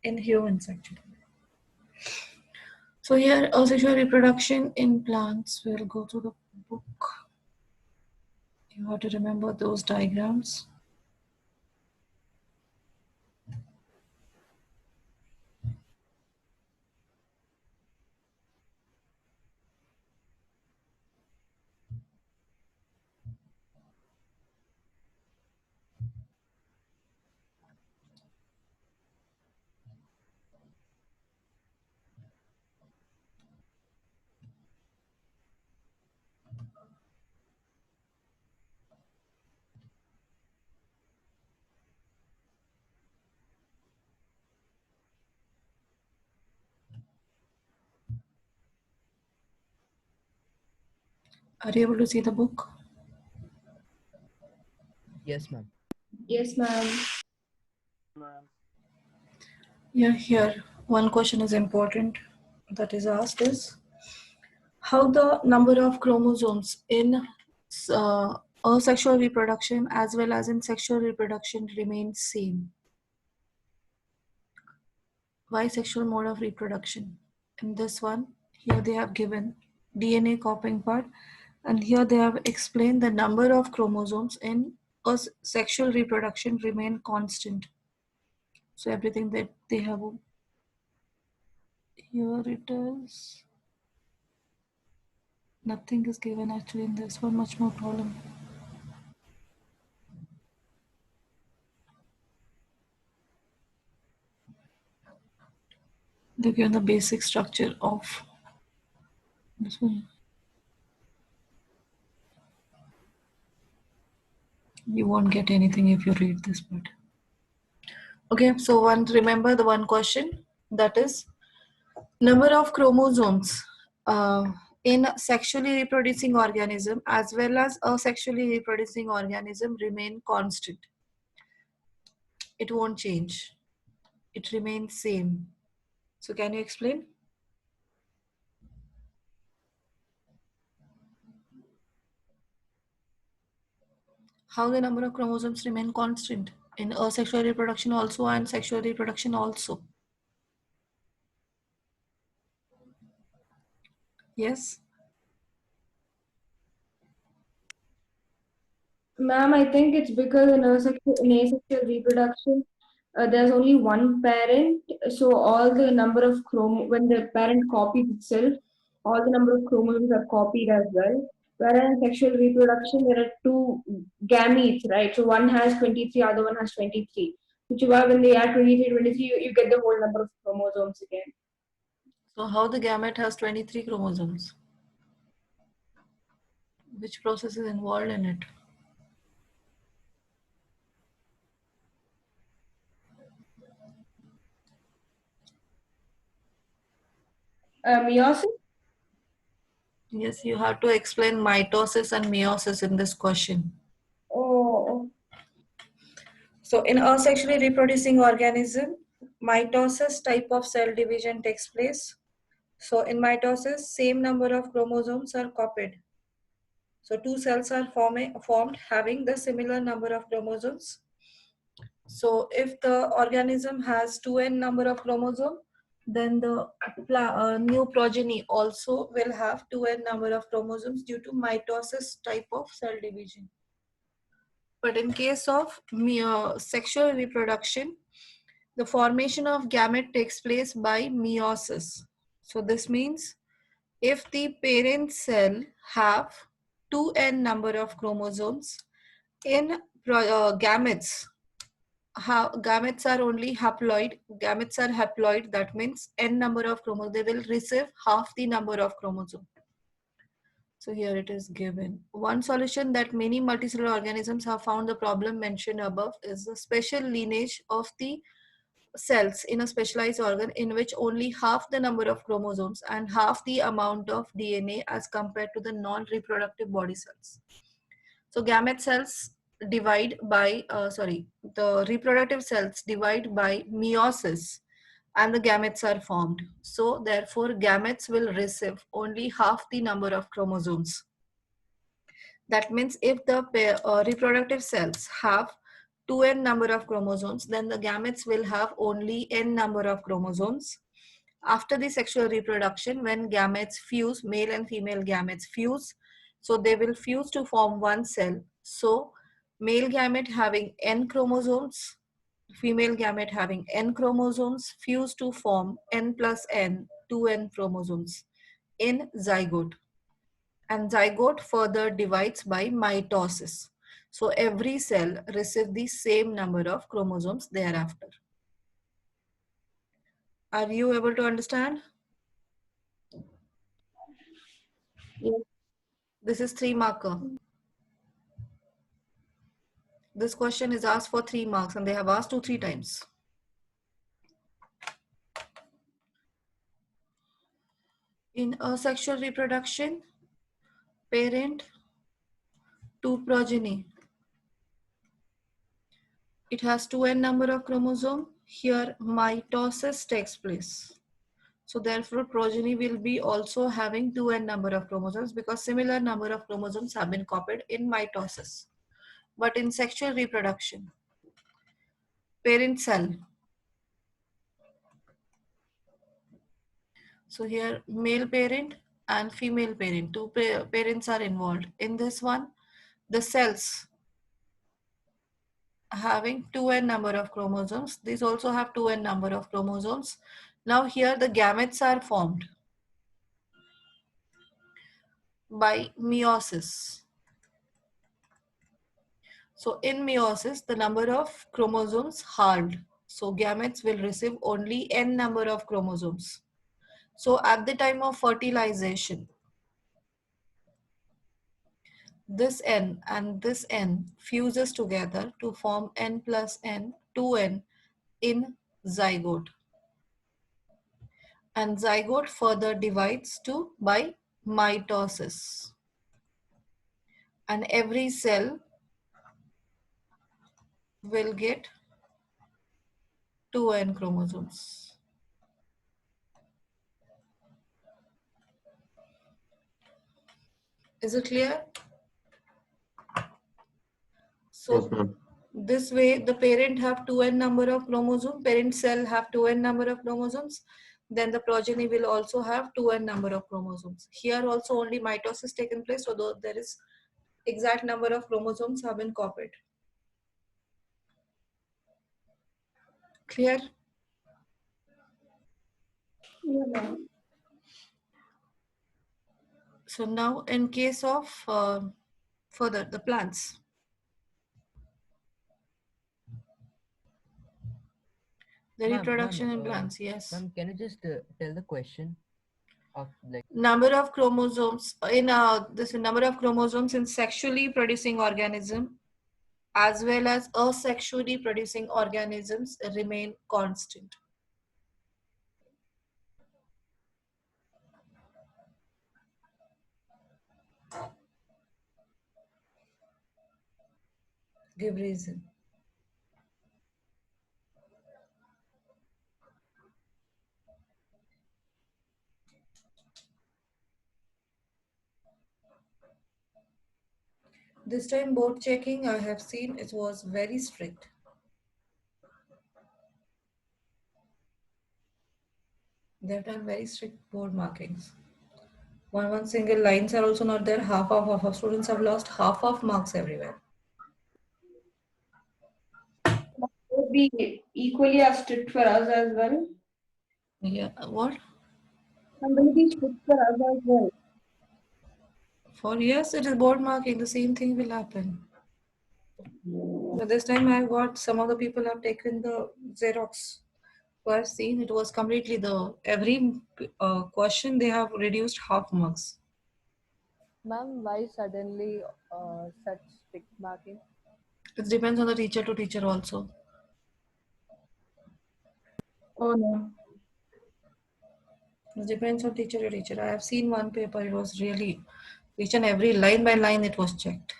in humans actually. So here, asexual reproduction in plants. We'll go to the book. You have to remember those diagrams. Are you able to see the book? Yes, ma'am. Yes, ma'am. Yeah, here one question is important that is asked is how the number of chromosomes in asexual reproduction as well as in sexual reproduction remains same. Why sexual mode of reproduction? In this one, here they have given DNA copying part, and here they have explained the number of chromosomes in sexual reproduction remain constant. So everything that they have here it is. Nothing is given actually in this one, much more problem. They've given the basic structure of this one. You won't get anything if you read this part. Okay, so remember the one question, that is number of chromosomes in sexually reproducing organism as well as a sexually reproducing organism remain constant. It won't change. It remains same. So can you explain? How the number of chromosomes remain constant in asexual reproduction also and sexual reproduction also? Yes? Ma'am, I think it's because in asexual reproduction, there's only one parent, so all the number of when the parent copies itself, all the number of chromosomes are copied as well. Whereas in sexual reproduction, there are two gametes, right? So one has 23, other one has 23. Which is why when they add 23, 23, you get the whole number of chromosomes again. So how the gamete has 23 chromosomes? Which process is involved in it? Meiosis? Yes, you have to explain mitosis and meiosis in this question. Oh, So in a sexually reproducing organism, mitosis type of cell division takes place. So in mitosis, same number of chromosomes are copied. So two cells are formed having the similar number of chromosomes. So if the organism has 2n number of chromosomes, then the new progeny also will have 2n number of chromosomes due to mitosis type of cell division. But in case of sexual reproduction, the formation of gamete takes place by meiosis. So this means if the parent cell have 2n number of chromosomes in gametes, gametes are only haploid. Gametes are haploid. That means n number of chromosomes. They will receive half the number of chromosomes. So here it is given. One solution that many multicellular organisms have found the problem mentioned above is the special lineage of the cells in a specialized organ in which only half the number of chromosomes and half the amount of DNA as compared to the non-reproductive body cells. So gamete cells divide by, the reproductive cells divide by meiosis and the gametes are formed. So therefore gametes will receive only half the number of chromosomes. That means if the reproductive cells have 2n number of chromosomes, then the gametes will have only n number of chromosomes. After the sexual reproduction, when gametes fuse, male and female gametes fuse, so they will fuse to form one cell. So male gamete having n chromosomes, female gamete having n chromosomes fuse to form n plus n, 2n chromosomes in zygote. And zygote further divides by mitosis. So every cell receives the same number of chromosomes thereafter. Are you able to understand? Yes. This is 3 marker. This question is asked for 3 marks and they have asked 2-3 times. In asexual reproduction, parent to progeny. It has 2n number of chromosome. Here mitosis takes place. So therefore progeny will be also having 2n number of chromosomes because similar number of chromosomes have been copied in mitosis. But in sexual reproduction, parent cell. So here male parent and female parent, two parents are involved. In this one, the cells having 2n number of chromosomes. These also have 2n number of chromosomes. Now here the gametes are formed by meiosis. So in meiosis, the number of chromosomes halved. So gametes will receive only n number of chromosomes. So at the time of fertilization, this n and this n fuses together to form n plus n, 2n in zygote. And zygote further divides to by mitosis. And every cell will get 2n chromosomes. Is it clear? So Yes, ma'am. this way the parent have 2n number of chromosomes, parent cell have 2n number of chromosomes, then the progeny will also have 2n number of chromosomes. Here also only mitosis taken place, so though there is exact number of chromosomes have been copied. Clear? Yeah, ma'am. So now in case of further the plants. The reproduction in plants, yes. Ma'am, can you just tell the question of like Number of chromosomes in this number of chromosomes in sexually producing organism as well as asexually producing organisms remain constant. Give reason. This time board checking I have seen it was very strict. They've done very strict board markings. One single lines are also not there. Half of students have lost half of marks everywhere. Would be equally as strict for us as well. Yeah, what? And will be strict for us as well. For yes, it is board marking. The same thing will happen. But this time I got some of the people have taken the Xerox. So I've seen it was completely the every question they have reduced half marks. Ma'am, why suddenly such strict marking? It depends on the teacher to teacher also. Oh no. It depends on teacher to teacher. I have seen one paper. It was really each and every line by line it was checked.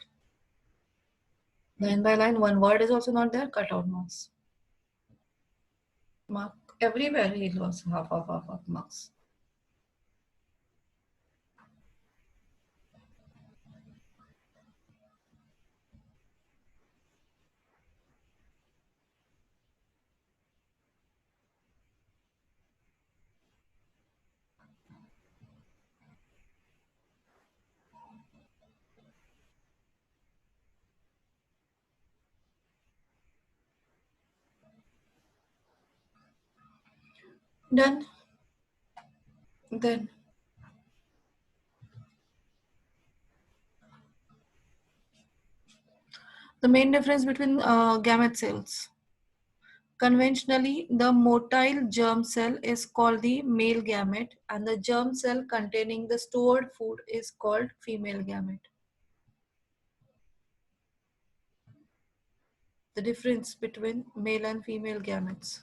Line by line, one word is also not there. Cut out marks. Mark everywhere he lost half marks. Done. Then the main difference between gamete cells. Conventionally, the motile germ cell is called the male gamete and the germ cell containing the stored food is called female gamete. The difference between male and female gametes.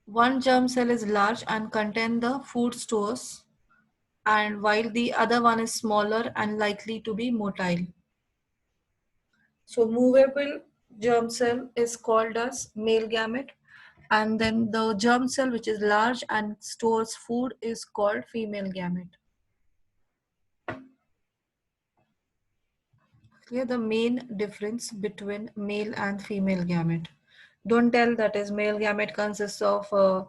One germ cell is large and contain the food stores, and while the other one is smaller and likely to be motile. So movable germ cell is called as male gamete, and then the germ cell which is large and stores food is called female gamete. Clear the main difference between male and female gamete. Don't tell that is male gamete consists of a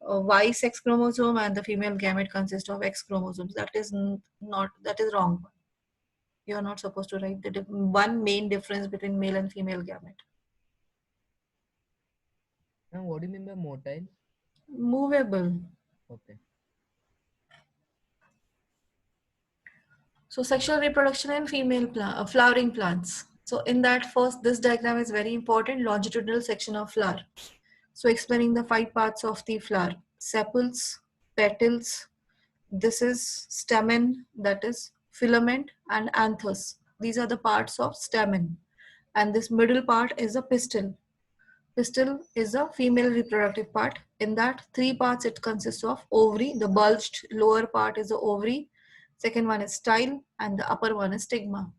Y sex chromosome and the female gamete consists of X chromosomes. That is not, that is wrong. You are not supposed to write the one main difference between male and female gamete. Now, what do you mean by motile? Movable. Okay. So sexual reproduction in female flowering plants. So in that first, this diagram is very important, longitudinal section of flower. So explaining the 5 parts of the flower: sepals, petals, this is stamen, that is filament, and anthers. These are the parts of stamen. And this middle part is a pistil. Pistil is a female reproductive part. In that 3 parts it consists of ovary. The bulged lower part is the ovary. Second one is style and the upper one is stigma.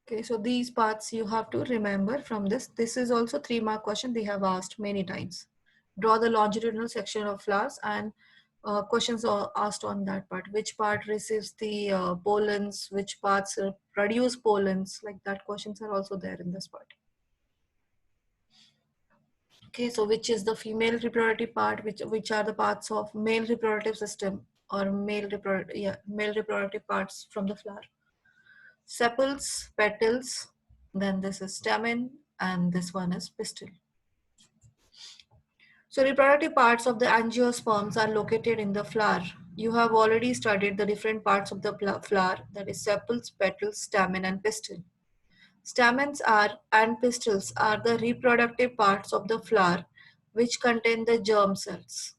Okay, so these parts you have to remember from this. This is also 3-mark question they have asked many times. Draw the longitudinal section of flowers and questions are asked on that part. Which part receives the pollens, which parts produce pollens, like that questions are also there in this part. Okay, so which is the female reproductive part, which are the parts of male reproductive system or male reproductive parts from the flower. Sepals, petals, then this is stamen, and this one is pistil. So reproductive parts of the angiosperms are located in the flower. You have already studied the different parts of the flower, that is sepals, petals, stamen, and pistil. Stamens are and pistils are the reproductive parts of the flower which contain the germ cells.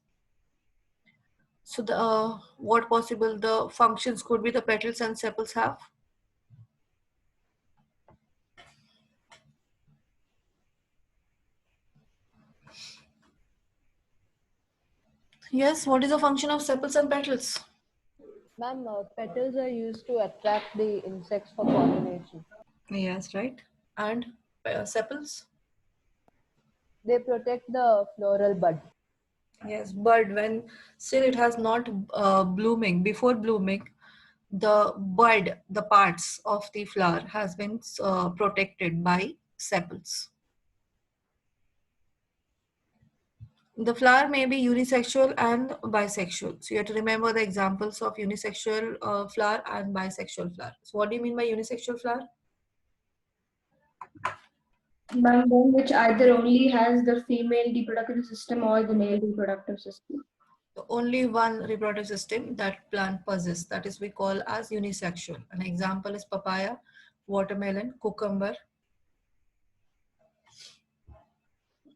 So the what possible the functions could be the petals and sepals have? Yes, what is the function of sepals and petals? Ma'am, petals are used to attract the insects for pollination. Yes, right. And sepals? They protect the floral bud. Yes, bud, when still it has not blooming, before blooming, the bud, the parts of the flower has been protected by sepals. The flower may be unisexual and bisexual. So you have to remember the examples of unisexual flower and bisexual flower. So what do you mean by unisexual flower? One which either only has the female reproductive system or the male reproductive system. So only one reproductive system that plant possesses, that is we call as unisexual. An example is papaya, watermelon, cucumber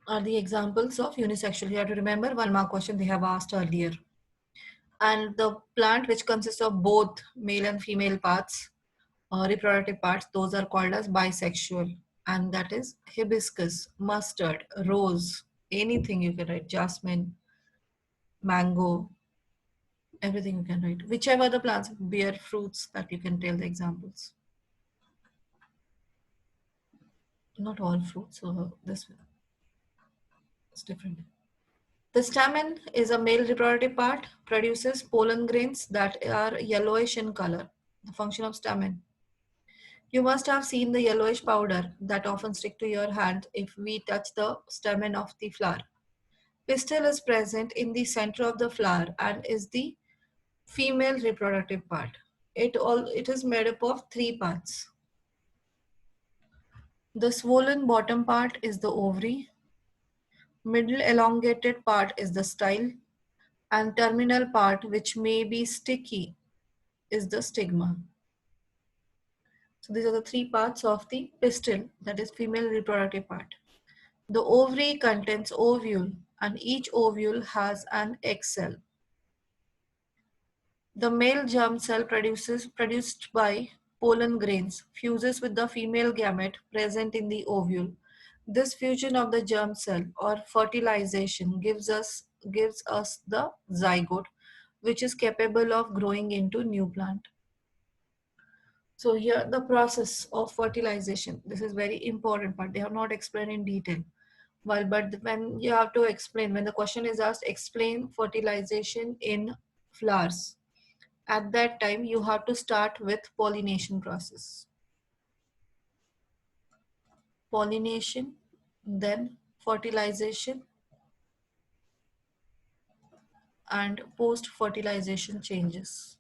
are the examples of unisexual. You have to remember 1-mark question they have asked earlier. And the plant which consists of both male and female parts, reproductive parts, those are called as bisexual. And that is hibiscus, mustard, rose, anything you can write, jasmine, mango, everything you can write. Whichever the plants bear fruits that you can tell the examples. Not all fruits, so this is different. The stamen is a male reproductive part, produces pollen grains that are yellowish in color. The function of stamen. You must have seen the yellowish powder that often stick to your hand if we touch the stamen of the flower. Pistil is present in the center of the flower and is the female reproductive part. It is made up of three parts. The swollen bottom part is the ovary, middle elongated part is the style, and terminal part, which may be sticky, is the stigma. So these are the three parts of the pistil, that is female reproductive part. The ovary contains ovule, and each ovule has an egg cell. The male germ cell produced by pollen grains fuses with the female gamete present in the ovule. This fusion of the germ cell or fertilization gives us the zygote, which is capable of growing into new plant. So here the process of fertilization, this is very important part. They have not explained in detail. Well, but when you have to explain, when the question is asked, explain fertilization in flowers. At that time, you have to start with pollination process. Pollination, then fertilization, and post-fertilization changes.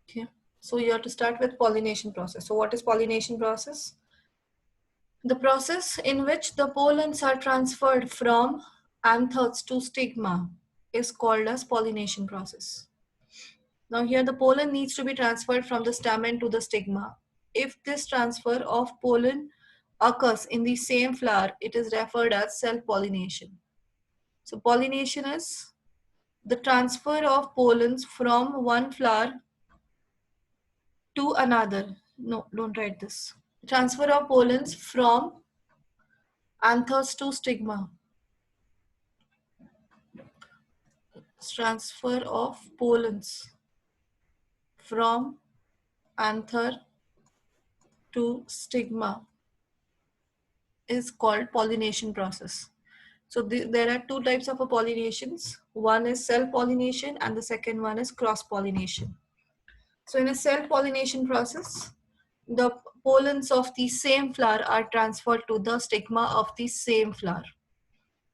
Okay, so you have to start with pollination process. So what is pollination process? The process in which the pollens are transferred from anthers to stigma is called as pollination process. Now here the pollen needs to be transferred from the stamen to the stigma. If this transfer of pollen occurs in the same flower, it is referred as self-pollination. So pollination is the transfer of pollens from one flower to another. No, don't write this. Transfer of pollens from anthers to stigma. Transfer of pollens from anther to stigma is called pollination process. So there are two types of pollinations. One is self-pollination and the second one is cross-pollination. So in a self-pollination process, the pollens of the same flower are transferred to the stigma of the same flower.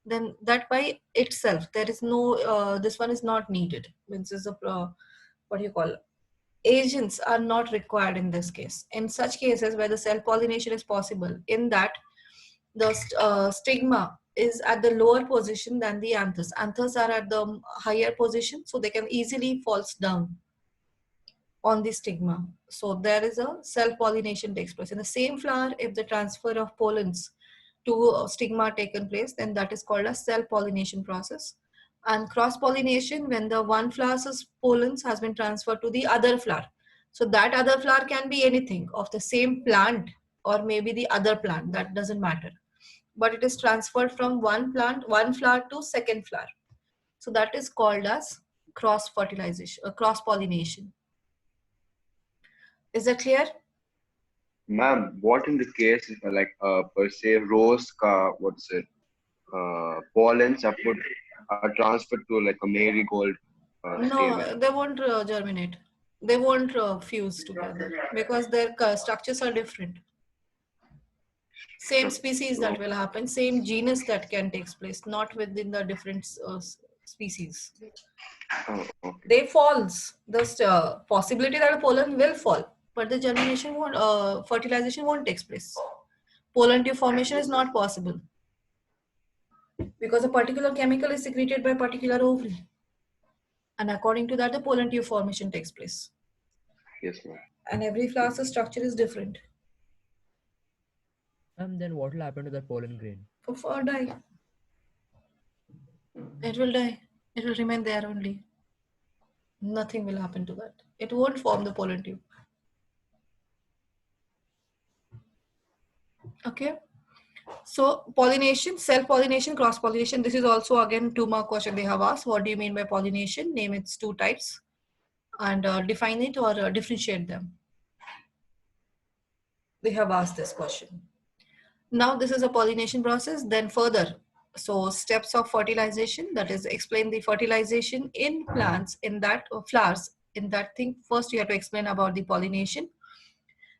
Then that by itself, there is no, this one is not needed. This is a, what do you call, agents are not required in this case. In such cases where the self-pollination is possible, in that the stigma is at the lower position than the anthers. Anthers are at the higher position, so they can easily fall down on the stigma. So there is a self-pollination takes place. In the same flower, if the transfer of pollens to stigma taken place, then that is called a self-pollination process. And cross-pollination, when the one flower's pollens has been transferred to the other flower. So that other flower can be anything of the same plant or maybe the other plant, that doesn't matter. But it is transferred from one plant, one flower to second flower. So that is called as cross-fertilization, cross-pollination. Is that clear? Ma'am, what in the case like per se rose ka what's it pollens are transferred to like a marigold No, stamen? they won't germinate. They won't fuse together because their structures are different. Same species that will happen, same genus that can take place, not within the different species. Oh, okay. They falls. The possibility that a pollen will fall, but the germination won't, fertilization won't take place. Pollen tube formation is not possible because a particular chemical is secreted by particular ovary. And according to that, the pollen tube formation takes place. Yes, ma'am. And every flower's structure is different. Then what will happen to the pollen grain? For die. It will die. It will remain there only. Nothing will happen to that. It won't form the pollen tube. Okay. So pollination, self-pollination, cross-pollination. This is also again 2 mark question they have asked. What do you mean by pollination? Name its two types and define it or differentiate them. They have asked this question. Now this is a pollination process. Then further, so steps of fertilization, that is explain the fertilization in plants, in that flowers, in that thing. First you have to explain about the pollination.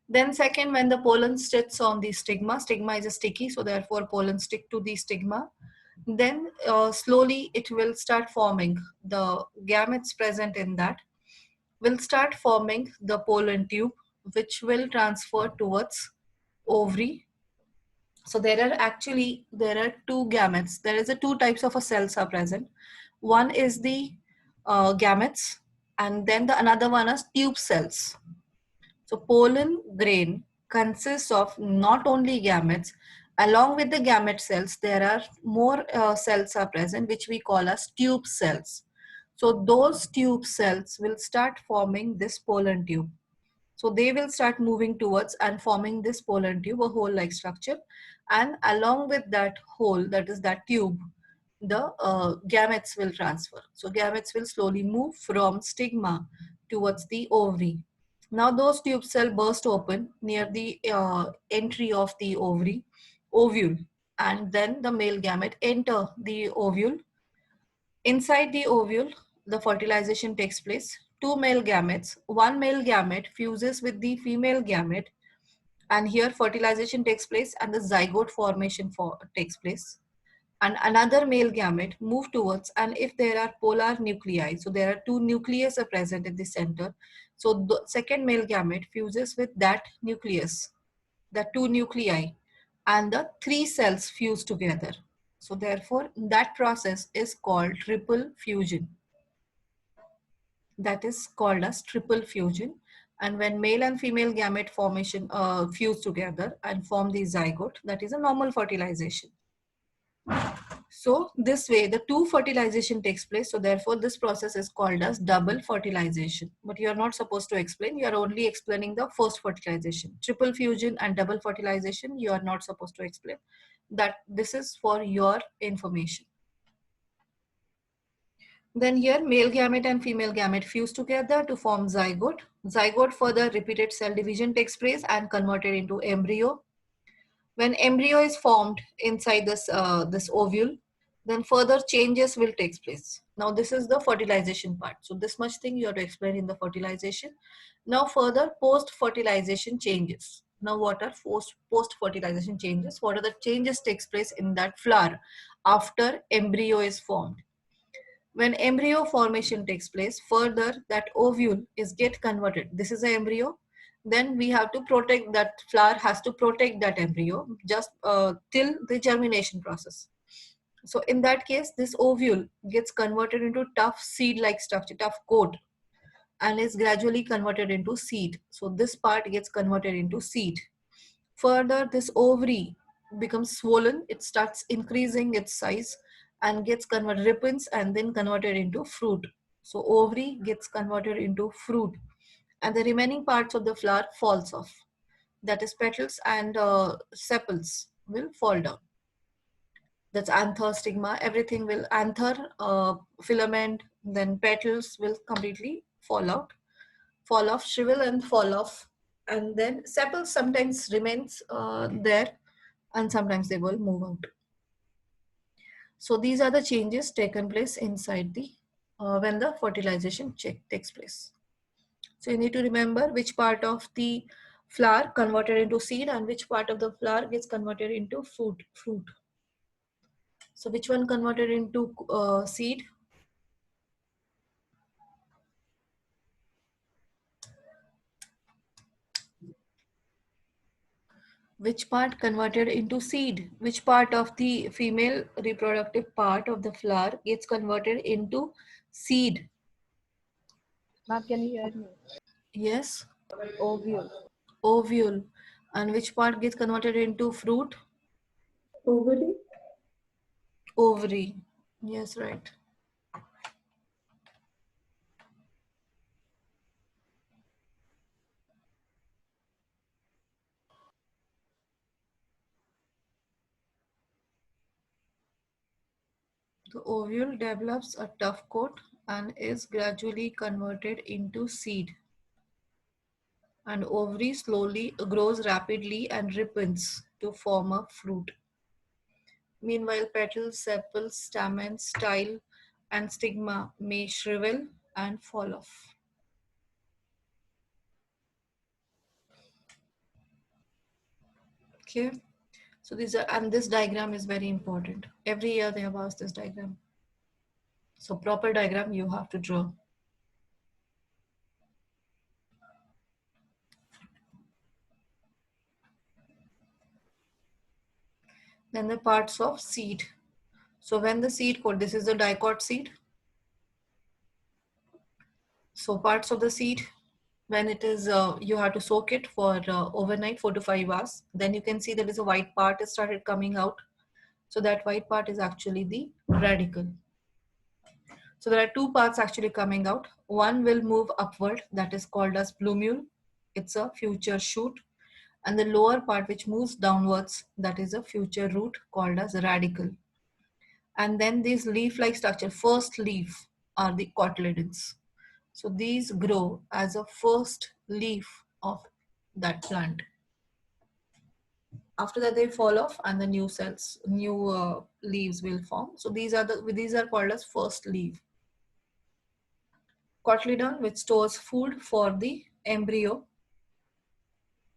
Then second, when the pollen sits on the stigma, stigma is a sticky, so therefore pollen stick to the stigma. Then slowly it will start forming the gametes present in that will start forming the pollen tube, which will transfer towards ovary. So there are two gametes. There is a two types of a cells are present. One is the gametes, and then the another one is tube cells. So pollen grain consists of not only gametes. Along with the gamete cells, there are more cells are present, which we call as tube cells. So those tube cells will start forming this pollen tube. So they will start moving towards and forming this pollen tube, a hole-like structure. And along with that hole, that is that tube, the gametes will transfer. So gametes will slowly move from stigma towards the ovary. Now those tube cell burst open near the entry of the ovule, and then the male gamete enter the ovule. Inside the ovule, the fertilization takes place. Two male gametes, one male gamete fuses with the female gamete, and here fertilization takes place and the zygote formation takes place. And another male gamete move towards, and if there are polar nuclei, so there are two nucleus are present in the center, so the second male gamete fuses with that nucleus, the two nuclei, and the three cells fuse together. So therefore that process is called triple fusion. That is called as triple fusion. And when male and female gamete formation fuse together and form the zygote, that is a normal fertilization. So this way the two fertilization takes place. So therefore this process is called as double fertilization. But you are not supposed to explain. You are only explaining the first fertilization. Triple fusion and double fertilization you are not supposed to explain. That this is for your information. Then here male gamete and female gamete fuse together to form zygote. Zygote further repeated cell division takes place and converted into embryo. When embryo is formed inside this ovule, then further changes will take place. Now this is the fertilization part. So this much thing you have to explain in the fertilization. Now further post-fertilization changes. Now what are post-fertilization changes? What are the changes takes place in that flower after embryo is formed? When embryo formation takes place, further that ovule is get converted. This is an embryo. Then we have to protect that flower has to protect that embryo just till the germination process. So in that case, this ovule gets converted into tough seed-like structure, tough coat, and is gradually converted into seed. So this part gets converted into seed. Further, this ovary becomes swollen. It starts increasing its size and gets converted, ripens and then converted into fruit. So ovary gets converted into fruit, and the remaining parts of the flower falls off. That is petals and sepals will fall down. That's anther, stigma, everything will anther, filament, then petals will completely fall out, fall off, shrivel and fall off. And then sepals sometimes remains there and sometimes they will move out. So these are the changes taken place inside the when the fertilization takes place. So you need to remember which part of the flower converted into seed and which part of the flower gets converted into fruit. So which one converted into seed? Which part converted into seed? Which part of the female reproductive part of the flower gets converted into seed? Ma'am, can you hear me? Yes, Ovule. ovule. And which part gets converted into fruit? Ovary. Ovary. Yes, right. The ovule develops a tough coat and is gradually converted into seed. And ovary slowly grows rapidly and ripens to form a fruit. Meanwhile, petals, sepals, stamens, style, and stigma may shrivel and fall off. Okay. So these are, and this diagram is very important. Every year they have asked this diagram. So proper diagram you have to draw. Then the parts of seed. So when the seed coat, this is the dicot seed. So parts of the seed, when it is, you have to soak it for overnight, 4 to 5 hours. Then you can see there is a white part has started coming out. So that white part is actually the radicle. So there are two parts actually coming out. One will move upward, that is called as plumule. It's a future shoot. And the lower part which moves downwards, that is a future root called as radicle. And then these leaf-like structure, first leaf are the cotyledons. So these grow as a first leaf of that plant. After that they fall off and the new cells, new leaves will form. So these are called as first leaf. Cotyledon, which stores food for the embryo,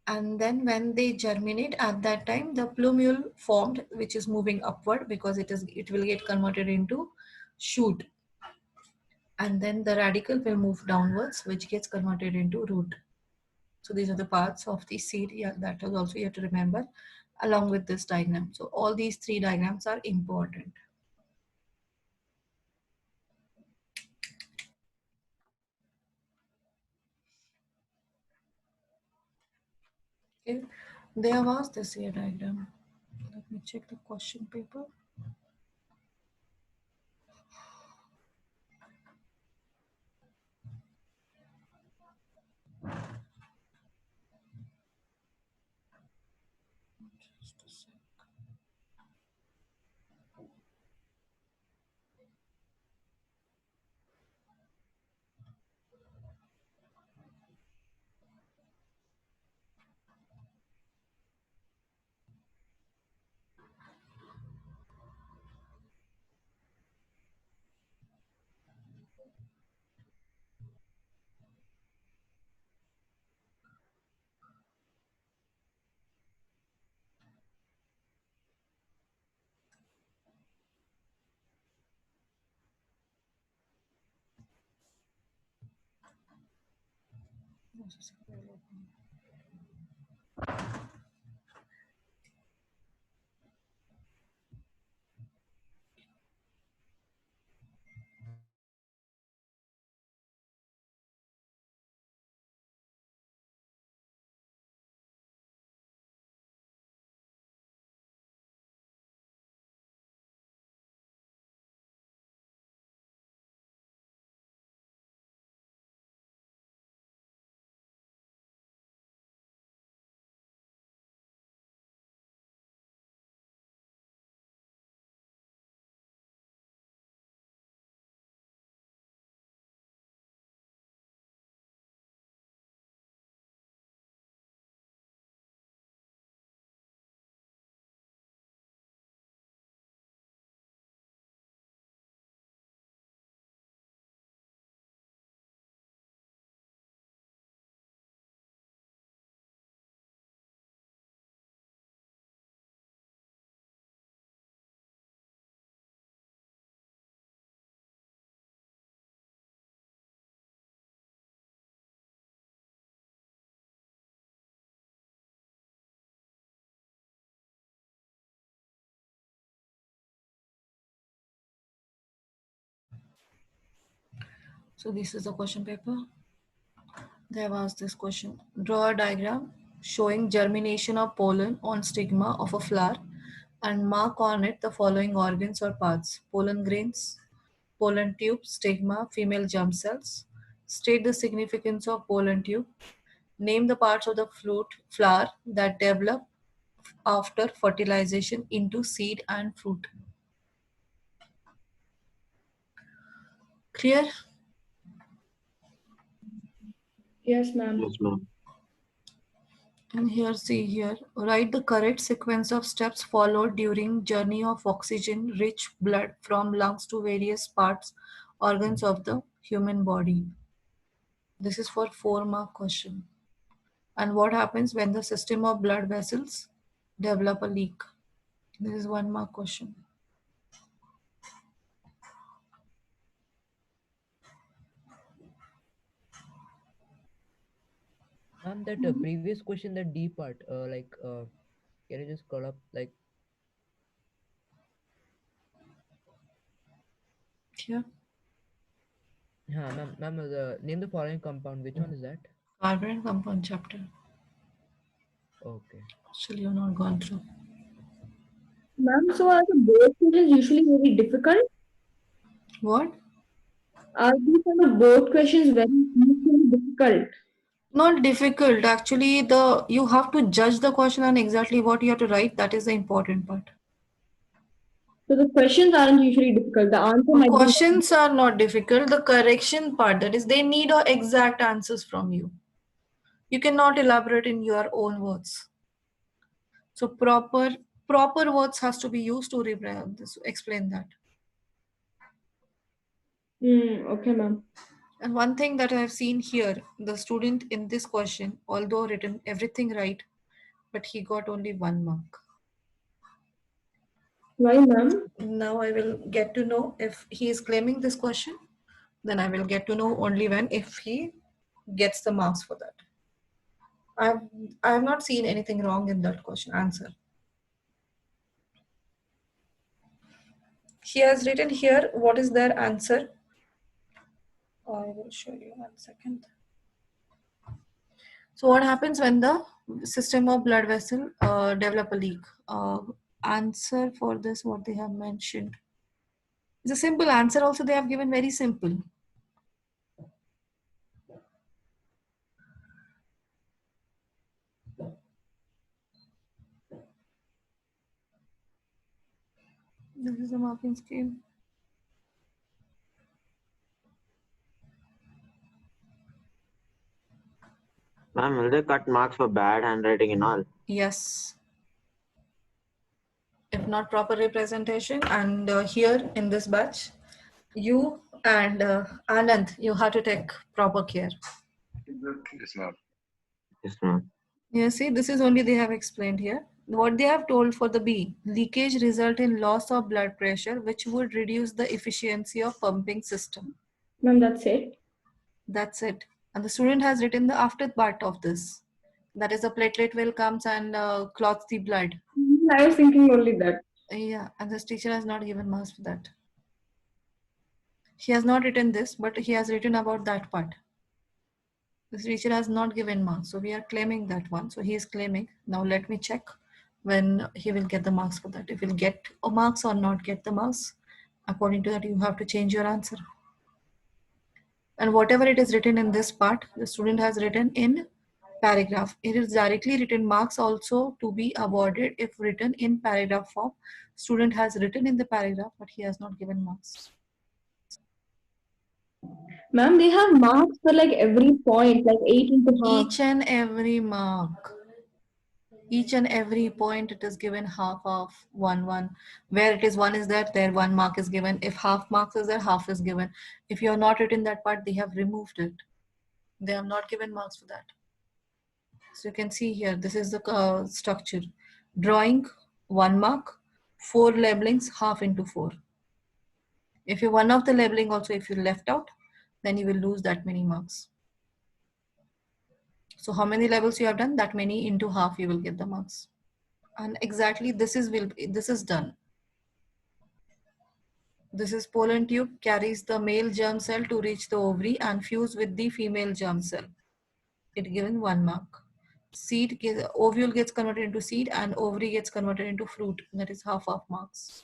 and then when they germinate, at that time the plumule formed, which is moving upward because it will get converted into shoot, and then the radicle will move downwards, which gets converted into root. So these are the parts of the seed. Yeah, that was also you have to remember along with this diagram. So all these three diagrams are important. Okay. They have asked this here diagram. Let me check the question paper. Just a sec. Just a sec. So this is the question paper. They have asked this question. Draw a diagram showing germination of pollen on stigma of a flower and mark on it the following organs or parts: pollen grains, pollen tube, stigma, female germ cells. State the significance of pollen tube. Name the parts of the flower that develop after fertilization into seed and fruit. Clear? Yes, ma'am. Yes, ma'am. And here, see here, write the correct sequence of steps followed during journey of oxygen-rich blood from lungs to various parts, organs of the human body. This is for 4-mark question. And what happens when the system of blood vessels develop a leak. This is 1 mark question. Ma'am, that previous question, the D part, can you just call up like Here, ma'am, name the following compound. Which one is that? carbon and compound chapter. Okay. Still you've not gone through. Ma'am, so are the board questions usually very difficult? What? Are these kind of board questions very usually difficult? Not difficult. Actually, you have to judge the question and exactly what you have to write. That is the important part. So the questions aren't usually difficult. The answer The might be. questions are not difficult. The correction part, that is, they need exact answers from you. You cannot elaborate in your own words. So proper words has to be used to explain that. Okay, ma'am. And one thing that I have seen here, the student in this question, although written everything right, but he got only 1 mark. Why, ma'am? Now I will get to know if he is claiming this question, then I will get to know only when if he gets the marks for that. I have not seen anything wrong in that question answer. He has written here what is their answer. I will show you 1 second. So what happens when the system of blood vessel develop a leak? Answer for this, what they have mentioned. It's a simple answer also they have given very simple. This is the marking scheme. Ma'am, will they cut marks for bad handwriting and all? Yes. If not proper representation, and here in this batch, you and Anand, you have to take proper care. Yes, ma'am. Yes, ma'am. Yeah, see, this is only they have explained here. What they have told for the B, leakage result in loss of blood pressure, which would reduce the efficiency of pumping system. Ma'am, that's it. That's it. And the student has written the after part of this. That is the platelet will comes and clots the blood. I was thinking only that. Yeah, and this teacher has not given marks for that. He has not written this, but he has written about that part. This teacher has not given marks, so we are claiming that one. So he is claiming. Now let me check when he will get the marks for that. If he'll get marks or not get the marks, according to that, you have to change your answer. And whatever it is written in this part, the student has written in paragraph. It is directly written marks also to be awarded if written in paragraph form. Student has written in the paragraph, but he has not given marks. Ma'am, they have marks for like every point, like 8 into half. Each and every mark. Each and every point it is given half of 1 where it is 1 is there 1 mark is given. If half marks is there, half is given. If you have not written that part, they have removed it. They have not given marks for that. So you can see here, this is the structure. Drawing 1 mark, 4 labelings, half into 4. If you one of the labeling also, if you left out, then you will lose that many marks. So how many levels you have done, that many into half you will get the marks. And exactly this is done. This is pollen tube carries the male germ cell to reach the ovary and fuse with the female germ cell. It given 1 mark. Ovule gets converted into seed and ovary gets converted into fruit. That is half of marks.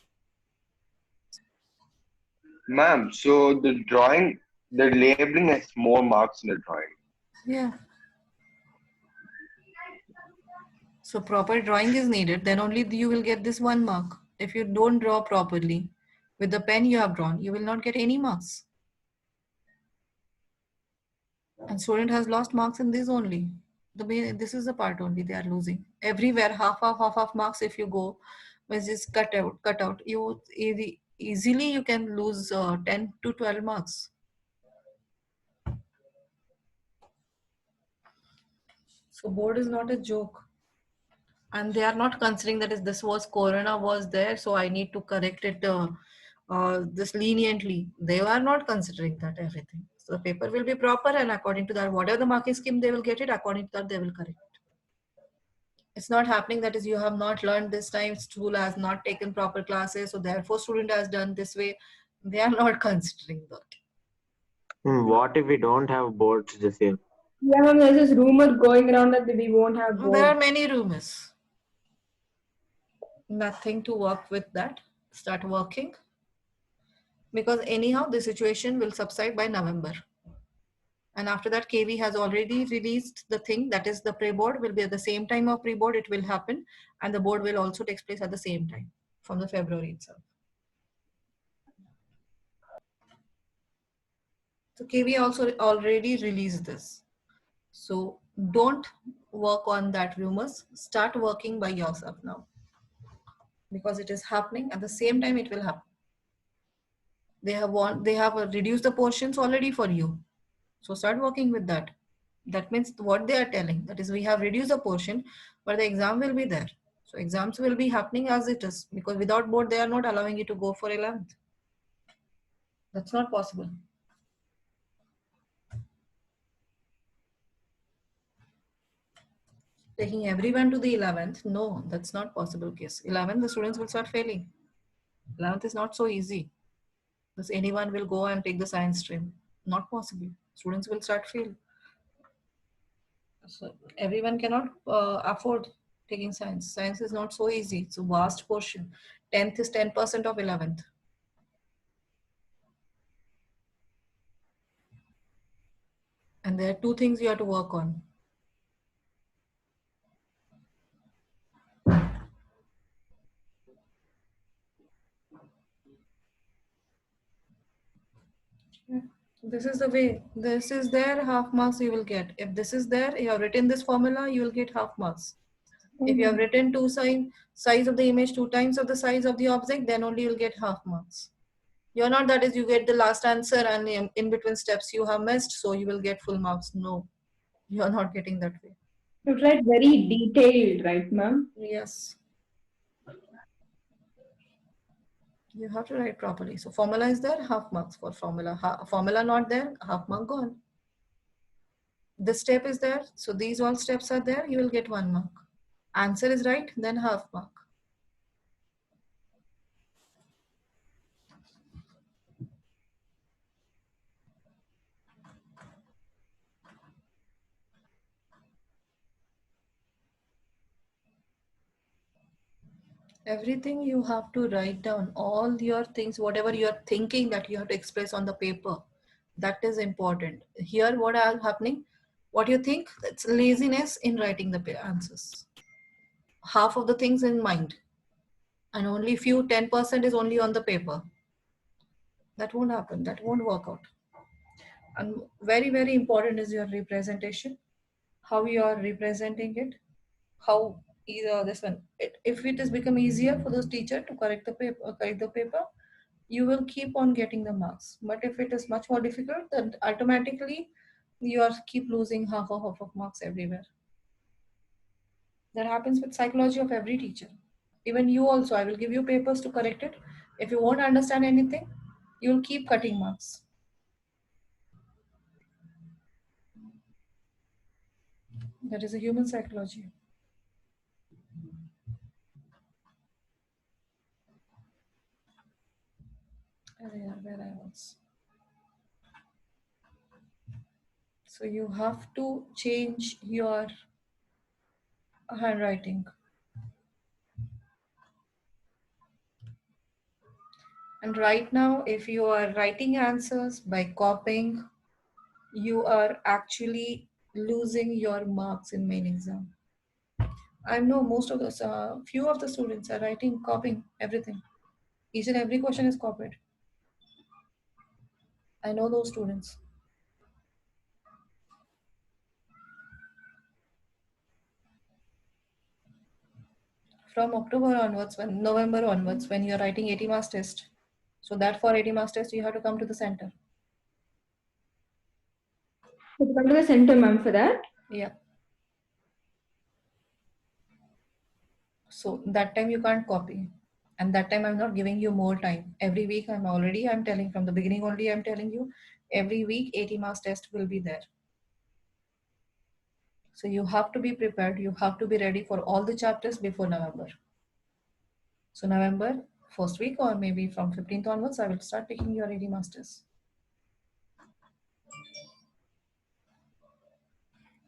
Ma'am, so the drawing, the labeling has more marks in the drawing. Yeah. So proper drawing is needed. Then only you will get this 1 mark. If you don't draw properly with the pen you have drawn, you will not get any marks. And student has lost marks in this only. This is the part only they are losing. Everywhere half of marks if you go, which is cut out. You easily you can lose 10 to 12 marks. So board is not a joke. And they are not considering that is this was corona was there, so I need to correct it this leniently. They are not considering that everything. So the paper will be proper, and according to that, whatever the marking scheme they will get it, according to that they will correct. It's not happening that is you have not learned this time, school has not taken proper classes, so therefore student has done this way. They are not considering that. What if we don't have boards this year? Yeah, ma'am, there's this rumor going around that we won't have There are board. many rumors. Nothing to work with that. Start working. Because anyhow, the situation will subside by November. And after that, KV has already released the thing, that is the pre-board will be at the same time of pre-board, it will happen. And the board will also take place at the same time from the February itself. So KV also already released this. So don't work on that rumors, start working by yourself now. Because it is happening at the same time it will happen. They have reduced the portions already for you. So start working with that. That means what they are telling, that is we have reduced the portion, but the exam will be there. So exams will be happening as it is, because without board, they are not allowing you to go for 11th. That's not possible. Taking everyone to the 11th, no, that's not possible case. 11th, the students will start failing. 11th is not so easy. Because anyone will go and take the science stream. Not possible. Students will start fail. So everyone cannot afford taking science. Science is not so easy. It's a vast portion. 10th is 10% of 11th. And there are two things you have to work on. This is the way. This is there, half marks you will get. If this is there, you have written this formula, you will get half marks. If you have written size of the image 2 times of the size of the object, then only you'll get half marks. You're not that is you get the last answer and in between steps you have missed, so you will get full marks. No, you're not getting that way. You write very detailed, right, ma'am? Yes. You have to write properly. So formula is there, half marks for formula. Formula not there, half mark gone. This step is there, so these all steps are there, you will get 1 mark. Answer is right, then half mark. Everything you have to write down, all your things, whatever you're thinking that you have to express on the paper, that is important. Here, what are happening? What you think, it's laziness in writing the answers. Half of the things in mind, and only few 10% is only on the paper. That won't happen, that won't work out. And very, very important is your representation, how you are representing it, how either this one, if it has become easier for the teacher to correct the paper, you will keep on getting the marks. But if it is much more difficult, then automatically you are keep losing half of marks everywhere. That happens with psychology of every teacher. Even you also, I will give you papers to correct it. If you won't understand anything, you will keep cutting marks. That is a human psychology. Where I was. So you have to change your handwriting. And right now, if you are writing answers by copying, you are actually losing your marks in main exam. I know most of the, few of the students are writing, copying everything. Each and every question is copied. I know those students. From October onwards, when November onwards, when you're writing 80 marks test, so that for 80 marks test, you have to come to the center. So come to the center, ma'am, for that. Yeah. So that time you can't copy. And that time I'm not giving you more time. Every week I'm telling from the beginning only, I'm telling you every week 80 marks test will be there. So you have to be prepared. You have to be ready for all the chapters before November. So November first week or maybe from 15th onwards, I will start taking your 80 masters.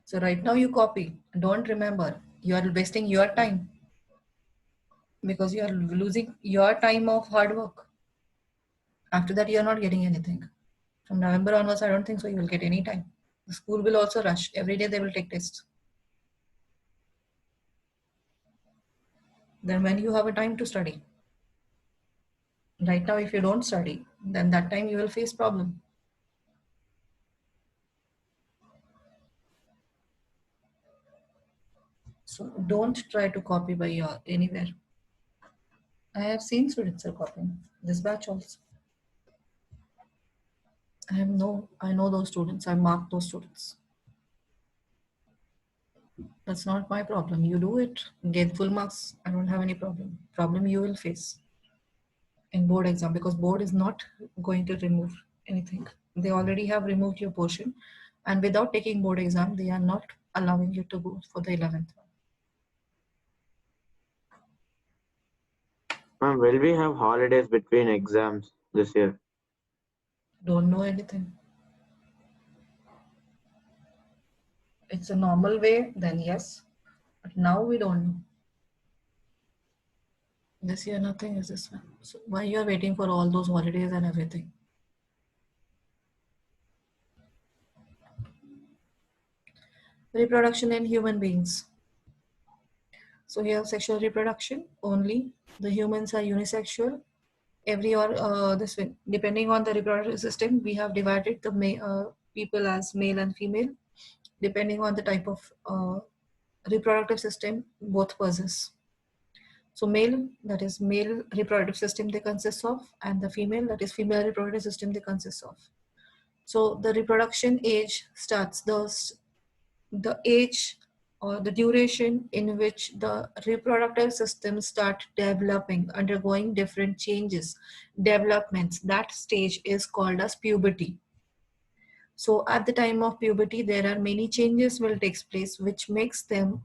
So right now you copy. Don't remember. You are wasting your time because you are losing your time of hard work. After that, you are not getting anything. From November onwards, I don't think so you will get any time. The school will also rush. Every day they will take tests. Then when you have a time to study? Right now, if you don't study, then that time you will face problem. So don't try to copy by your anywhere. I have seen students are copying. This batch also. I know those students. I mark those students. That's not my problem. You do it, get full marks. I don't have any problem. Problem you will face in board exam because board is not going to remove anything. They already have removed your portion, and without taking board exam, they are not allowing you to go for the 11th. Ma'am, will we have holidays between exams this year? Don't know anything. It's a normal way, then yes. But now we don't know. This year nothing is this one. So why you are waiting for all those holidays and everything? Reproduction in human beings. So here sexual reproduction only. The humans are unisexual. Every or this way, depending on the reproductive system, we have divided the people as male and female. Depending on the type of reproductive system both possess. So male, that is male reproductive system they consist of, and the female, that is female reproductive system they consist of. So the reproduction age starts the age or the duration in which the reproductive system start developing, undergoing different changes, developments. That stage is called as puberty. So at the time of puberty, there are many changes will take place, which makes the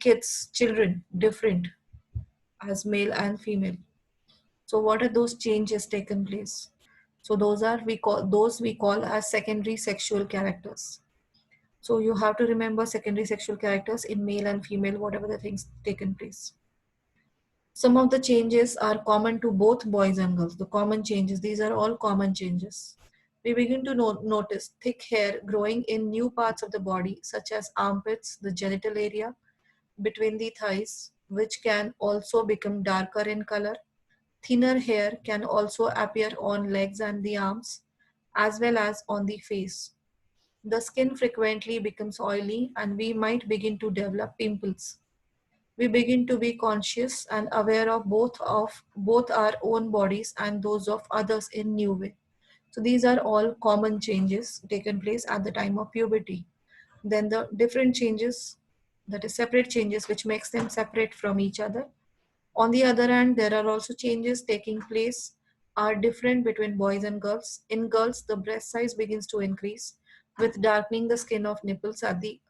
kids, children different as male and female. So what are those changes taken place? So those we call as secondary sexual characters. So you have to remember secondary sexual characters in male and female, whatever the things taken place. Some of the changes are common to both boys and girls. The common changes, these are all common changes. We begin to notice thick hair growing in new parts of the body, such as armpits, the genital area, between the thighs, which can also become darker in color. Thinner hair can also appear on legs and the arms, as well as on the face. The skin frequently becomes oily and we might begin to develop pimples. We begin to be conscious and aware of both our own bodies and those of others in new way. So these are all common changes taken place at the time of puberty. Then the different changes, that is separate changes which makes them separate from each other. On the other hand, there are also changes taking place are different between boys and girls. In girls, the breast size begins to increase with darkening the skin of nipples at the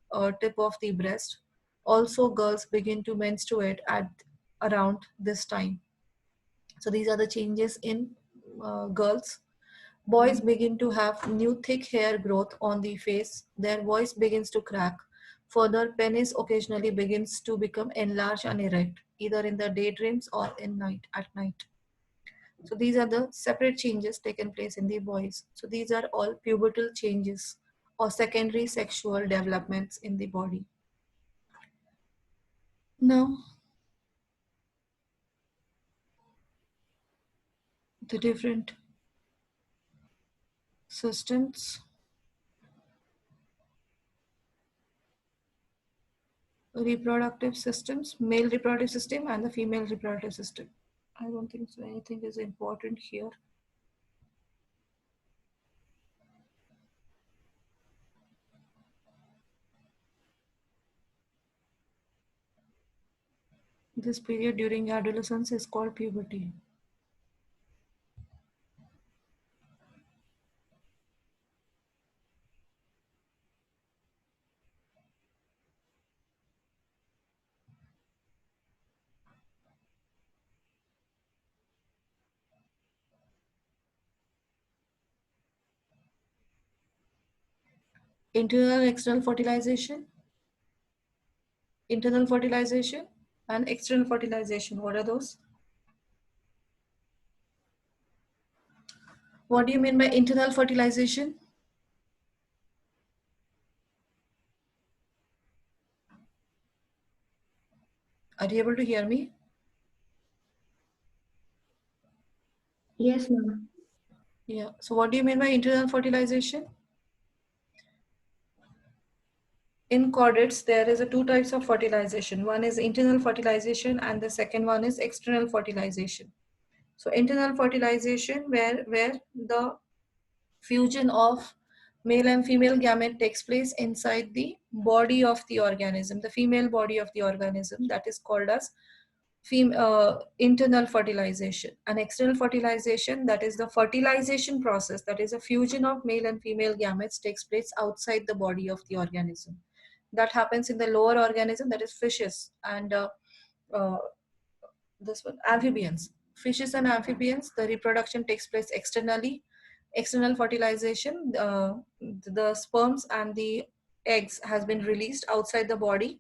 tip of the breast. Also, girls begin to menstruate at around this time. So these are the changes in girls. Boys begin to have new thick hair growth on the face. Their voice begins to crack. Further, penis occasionally begins to become enlarged and erect, either in the daydreams or at night. So these are the separate changes taken place in the boys. So these are all pubertal changes or secondary sexual developments in the body. Now, the different systems, reproductive systems, male reproductive system and the female reproductive system. I don't think so anything is important here. This period during adolescence is called puberty. Internal and external fertilization. Internal fertilization and external fertilization. What are those? What do you mean by internal fertilization? Are you able to hear me? Yes, ma'am. Yeah. So what do you mean by internal fertilization? In chordates, there is a two types of fertilization. One is internal fertilization and the second one is external fertilization. So internal fertilization where the fusion of male and female gamete takes place inside the body of the organism, the female body of the organism, that is called as internal fertilization. And external fertilization, that is the fertilization process, that is a fusion of male and female gametes, takes place outside the body of the organism. That happens in the lower organism, that is fishes and uh, this one, amphibians. Fishes and amphibians, the reproduction takes place externally. External fertilization, the sperms and the eggs has been released outside the body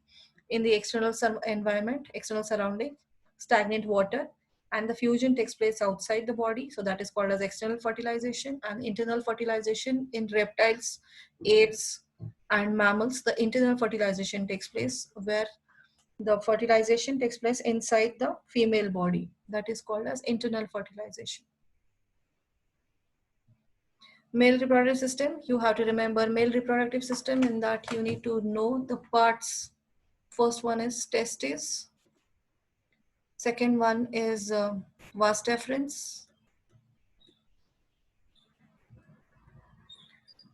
in the external environment, external surrounding, stagnant water, and the fusion takes place outside the body. So that is called as external fertilization. And internal fertilization in reptiles, apes, and mammals, the internal fertilization takes place where the fertilization takes place inside the female body. That is called as internal fertilization. Male reproductive system, you have to remember male reproductive system, in that you need to know the parts. First one is testes. Second one is vas deferens.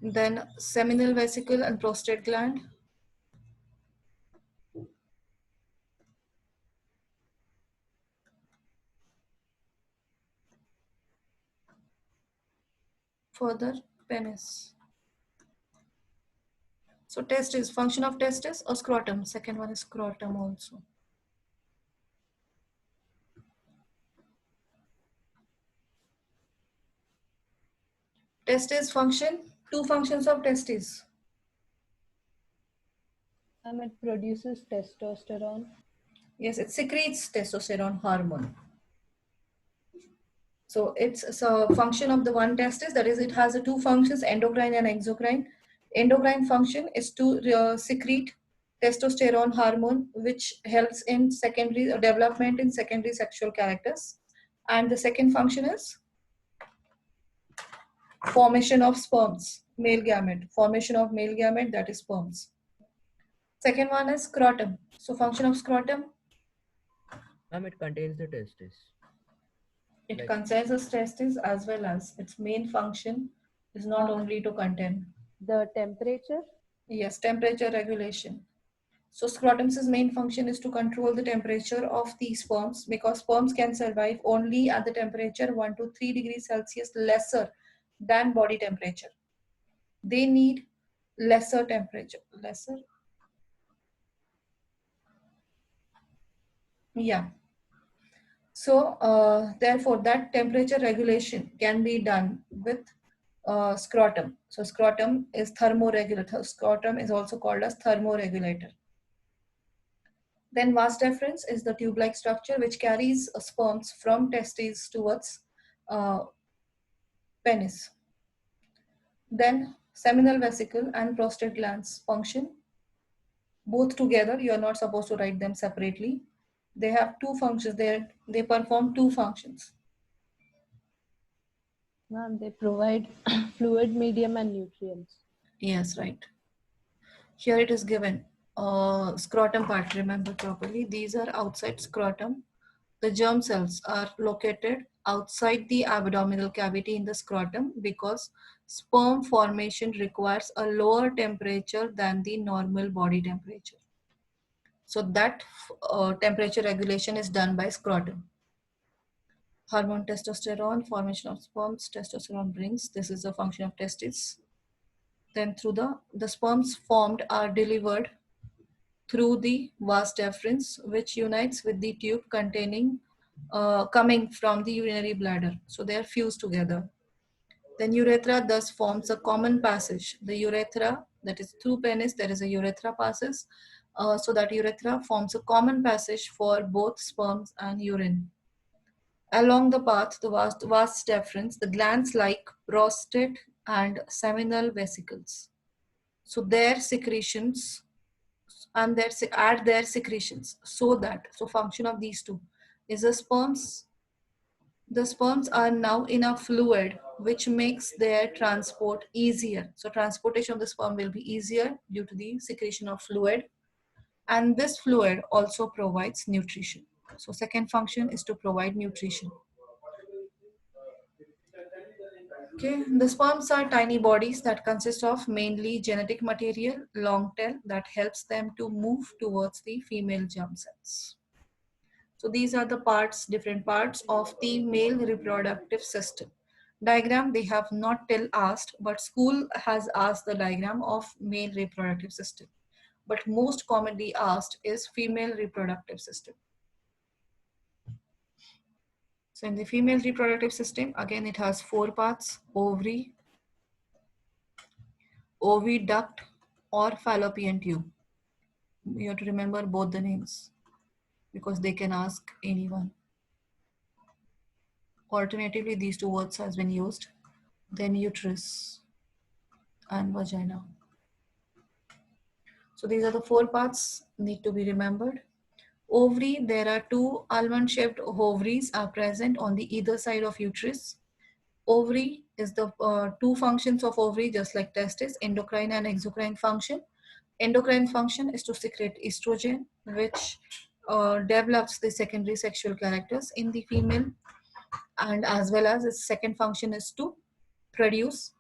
Then seminal vesicle and prostate gland. Further, penis. So testis, function of testis or scrotum. Second one is scrotum also. Testis function, two functions of testis. And it produces testosterone. Yes, it secretes testosterone hormone. So it's a function of the one testis, that is, it has two functions, endocrine and exocrine. Endocrine function is to secrete testosterone hormone, which helps in secondary development in secondary sexual characters. And the second function is formation of sperms, male gamete, formation of male gamete, that is sperms. Second one is scrotum. So function of scrotum, It contains the testes. it Like- contains the testes as well as its main function is not only to contain. The temperature? Yes, temperature regulation. So scrotum's main function is to control the temperature of the sperms, because sperms can survive only at the temperature 1 to 3 degrees Celsius lesser than body temperature. They need lesser temperature. Lesser? Yeah. So therefore that temperature regulation can be done with scrotum. So scrotum is thermoregulator. Scrotum is also called as thermoregulator. Then vas deferens is the tube-like structure which carries sperms from testes towards penis. Then seminal vesicle and prostate glands function. Both together, you are not supposed to write them separately. They have two functions. They perform two functions. Ma'am, they provide fluid medium and nutrients. Yes, right. Here it is given. Scrotum part, remember properly. These are outside scrotum. The germ cells are located outside the abdominal cavity in the scrotum because sperm formation requires a lower temperature than the normal body temperature. So that temperature regulation is done by scrotum. Hormone testosterone, formation of sperms, testosterone brings. This is a function of testes. Then through the sperms formed are delivered through the vas deferens, which unites with the tube containing coming from the urinary bladder. So they are fused together. Then urethra thus forms a common passage. The urethra, that is through penis, there is a urethra passes. So that urethra forms a common passage for both sperms and urine. Along the path, the vas deferens, the glands like prostate and seminal vesicles. So their secretions and add their secretions, so that, so function of these two is the sperms are now in a fluid which makes their transport easier. So transportation of the sperm will be easier due to the secretion of fluid, and this fluid also provides nutrition. So second function is to provide nutrition. Okay, the sperms are tiny bodies that consist of mainly genetic material, long tail, that helps them to move towards the female germ cells. So these are the parts, different parts of the male reproductive system. Diagram they have not till asked, but school has asked the diagram of male reproductive system. But most commonly asked is female reproductive system. So in the female reproductive system, again it has four parts: ovary, oviduct, or fallopian tube. You have to remember both the names because they can ask anyone. Alternatively, these two words has been used. Then uterus and vagina. So these are the four parts need to be remembered. Ovary, there are two almond-shaped ovaries are present on the either side of uterus. Ovary is the two functions of ovary, just like testis, endocrine and exocrine function. Endocrine function is to secrete estrogen, which develops the secondary sexual characters in the female, and as well as its second function is to produce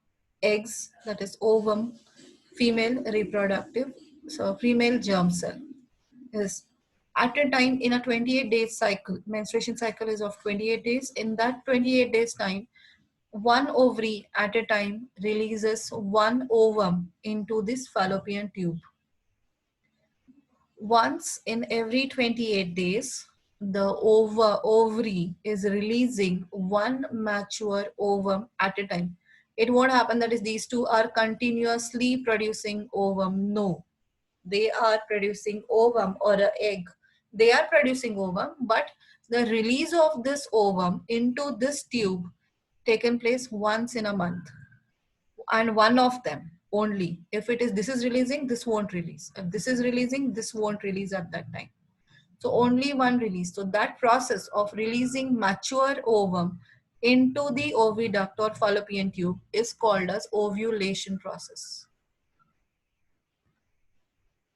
eggs, that is ovum, female reproductive, so female germ cell is at a time in a 28 days cycle. Menstruation cycle is of 28 days. In that 28 days time, one ovary at a time releases one ovum into this fallopian tube. Once in every 28 days, the ovary is releasing one mature ovum at a time. It won't happen that is these two are continuously producing ovum. No, they are producing ovum or an egg. They are producing ovum, but the release of this ovum into this tube taken place once in a month, and one of them only. If it is this is releasing, this won't release. If this is releasing, this won't release at that time. So only one release. So that process of releasing mature ovum into the oviduct or fallopian tube is called as ovulation process.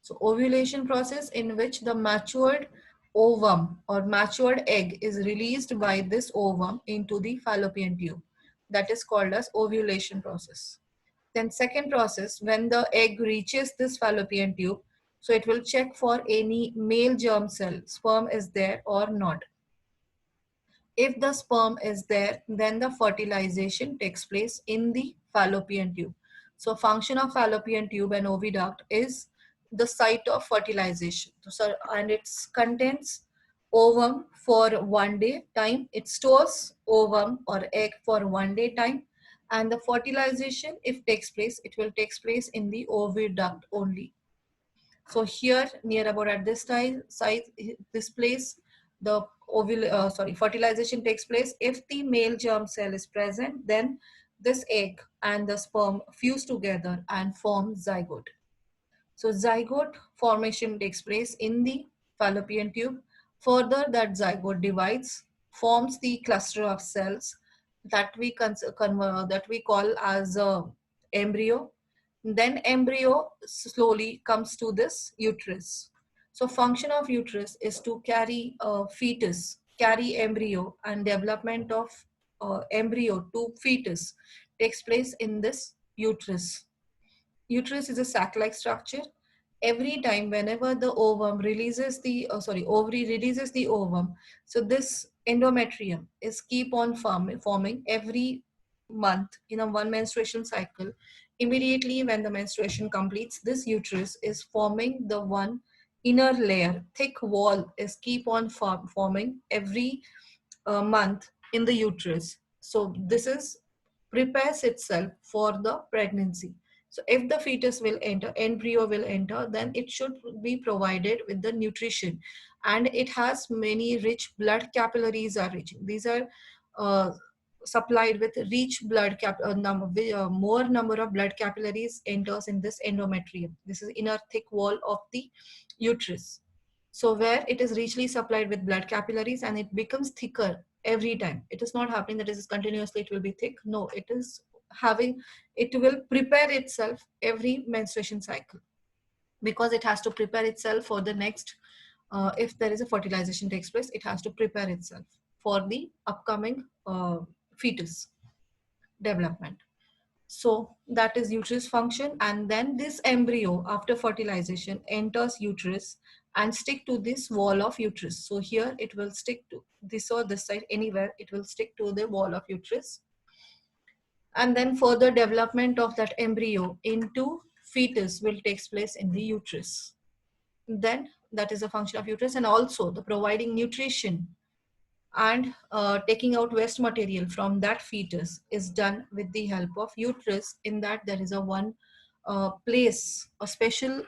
So ovulation process in which the matured ovum or matured egg is released by this ovum into the fallopian tube. That is called as ovulation process. Then second process, when the egg reaches this fallopian tube, so it will check for any male germ cell, sperm is there or not. If the sperm is there, then the fertilization takes place in the fallopian tube. So function of fallopian tube and oviduct is the site of fertilization. So, and it contains ovum for 1 day time. It stores ovum or egg for 1 day time. And the fertilization, if takes place, it will take place in the oviduct only. So here, near about at this site, this place, the fertilization takes place. If the male germ cell is present, then this egg and the sperm fuse together and form zygote. So zygote formation takes place in the fallopian tube. Further, that zygote divides, forms the cluster of cells that we call as embryo. Then embryo slowly comes to this uterus. So function of uterus is to carry a fetus, carry embryo, and development of embryo to fetus takes place in this uterus. Uterus is a sac-like structure. every time whenever the ovum releases the ovary releases the ovum, so this endometrium is keep on forming every month in a one menstruation cycle. Immediately when the menstruation completes, this uterus is forming the one inner layer, thick wall is keep on forming every month in the uterus. So this is prepares itself for the pregnancy. So if the fetus will enter, embryo will enter, then it should be provided with the nutrition, and it has many rich blood capillaries are reaching. These are uh, supplied with rich blood more number of blood capillaries enters in this endometrium. This is inner thick wall of the uterus. So where it is richly supplied with blood capillaries and it becomes thicker every time. It is not happening that it is continuously it will be thick. No, it is having, it will prepare itself every menstruation cycle, because it has to prepare itself for the next, if there is a fertilization takes place, it has to prepare itself for the upcoming fetus development. So that is uterus function, and then this embryo after fertilization enters uterus and stick to this wall of uterus. So here it will stick to this or this side, anywhere it will stick to the wall of uterus, and then further development of that embryo into fetus will takes place in the uterus. Then that is a function of uterus, and also the providing nutrition and taking out waste material from that fetus is done with the help of uterus. In that there is a one place, a special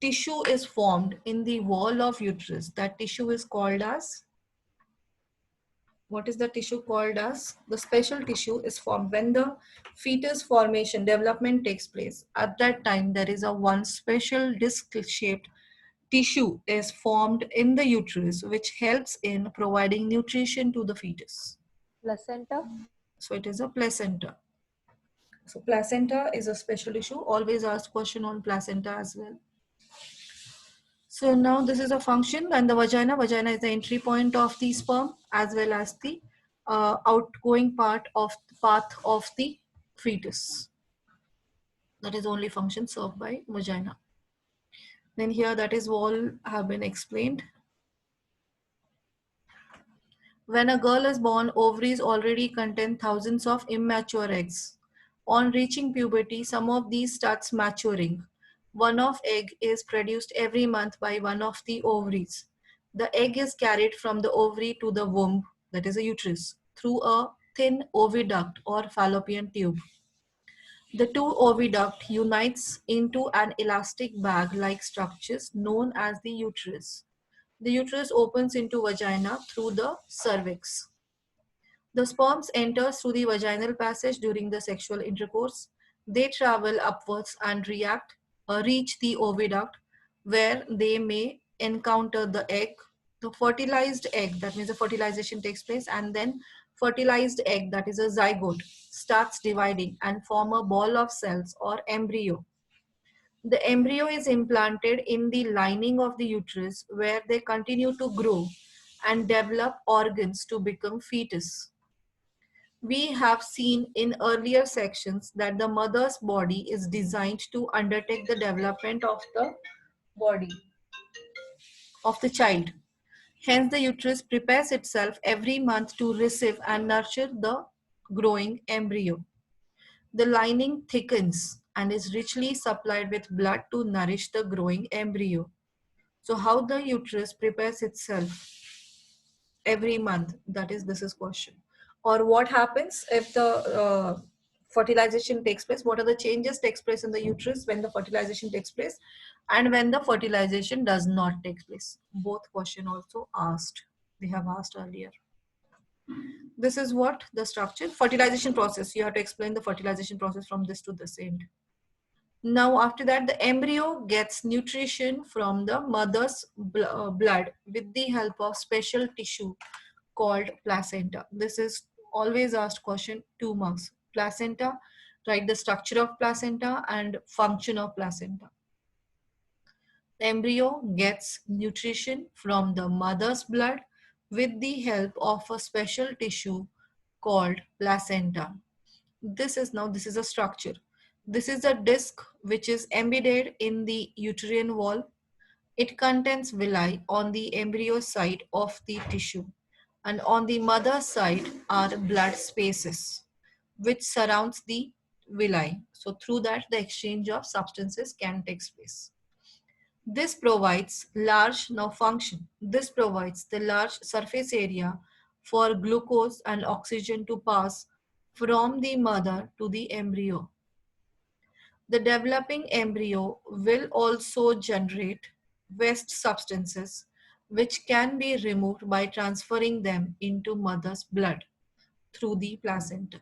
tissue is formed in the wall of uterus. That tissue is called as, what is the tissue called as? The special tissue is formed when the fetus formation development takes place. At that time there is a one special disc shaped tissue is formed in the uterus, which helps in providing nutrition to the fetus. Placenta. So it is a placenta. So placenta is a special issue. Always ask question on placenta as well. So now this is a function, and the vagina. Vagina is the entry point of the sperm as well as the outgoing part of the path of the fetus. That is only function served by vagina. Then here that is all have been explained. When a girl is born, ovaries already contain thousands of immature eggs. On reaching puberty, some of these starts maturing. One of egg is produced every month by one of the ovaries. The egg is carried from the ovary to the womb, that is a uterus, through a thin oviduct or fallopian tube. The two oviduct unites into an elastic bag-like structures known as the uterus. The uterus opens into vagina through the cervix. The sperms enter through the vaginal passage during the sexual intercourse. They travel upwards and reach the oviduct, where they may encounter the egg. The fertilized egg, that means the fertilization takes place, and then fertilized egg, that is a zygote, starts dividing and form a ball of cells or embryo. The embryo is implanted in the lining of the uterus, where they continue to grow and develop organs to become fetus. We have seen in earlier sections that the mother's body is designed to undertake the development of the body of the child. Hence, the uterus prepares itself every month to receive and nurture the growing embryo. The lining thickens and is richly supplied with blood to nourish the growing embryo. So how the uterus prepares itself every month? This is question. Or what happens if the fertilization takes place? What are the changes takes place in the uterus when the fertilization takes place and when the fertilization does not take place? Both question also asked. They have asked earlier. This is what the structure, fertilization process. You have to explain the fertilization process from this to this end. Now after that, the embryo gets nutrition from the mother's blood with the help of special tissue called placenta. This is always asked question, 2 marks. Placenta, write the structure of placenta and function of placenta. The embryo gets nutrition from the mother's blood with the help of a special tissue called placenta. This is a structure. This is a disc which is embedded in the uterine wall. It contains villi on the embryo side of the tissue, and on the mother side are blood spaces which surrounds the villi. So through that the exchange of substances can take place. This provides This provides the large surface area for glucose and oxygen to pass from the mother to the embryo. The developing embryo will also generate waste substances which can be removed by transferring them into mother's blood through the placenta.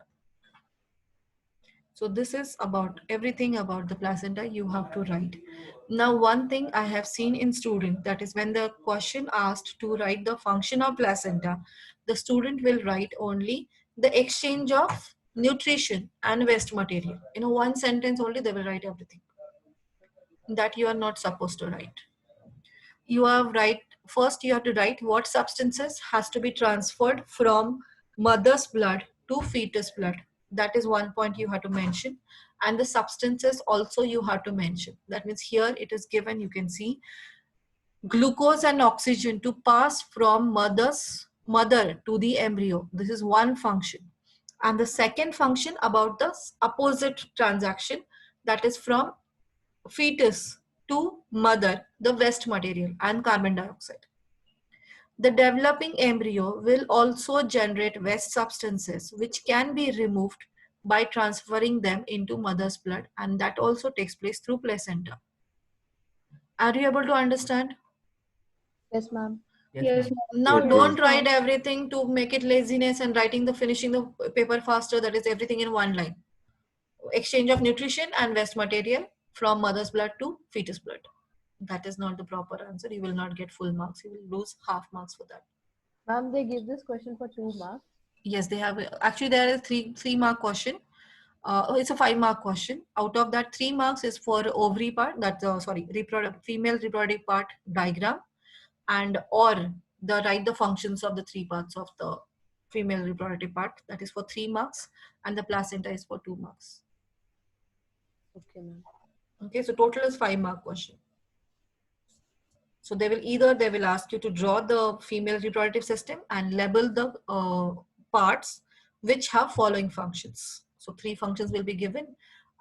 So this is about everything about the placenta you have to write. Now one thing I have seen in student, that is when the question asked to write the function of placenta, the student will write only the exchange of nutrition and waste material. In one sentence only they will write everything. That you are not supposed to write. First you have to write what substances has to be transferred from mother's blood to fetus blood. That is one point you have to mention, and the substances also you have to mention. That means here it is given, you can see glucose and oxygen to pass from mother to the embryo. This is one function. And the second function about the opposite transaction, that is from fetus to mother, the waste material and carbon dioxide. The developing embryo will also generate waste substances which can be removed by transferring them into mother's blood, and that also takes place through placenta. Are you able to understand? Yes, ma'am. Yes, Now Yes, don't ma'am. write everything to make it laziness and finishing the paper faster. That is everything in one line. Exchange of nutrition and waste material from mother's blood to fetus blood. That is not the proper answer. You will not get full marks. You will lose half marks for that. Ma'am, they give this question for 2 marks. Yes, they have. Actually, there is three mark question. It's a 5 mark question. Out of that, 3 marks is for ovary part. That's female reproductive part diagram, and or write the functions of the 3 parts of the female reproductive part. That is for 3 marks, and the placenta is for 2 marks. Okay, ma'am. Okay, so total is 5 mark question. So they will ask you to draw the female reproductive system and label the parts which have following functions. So 3 functions will be given,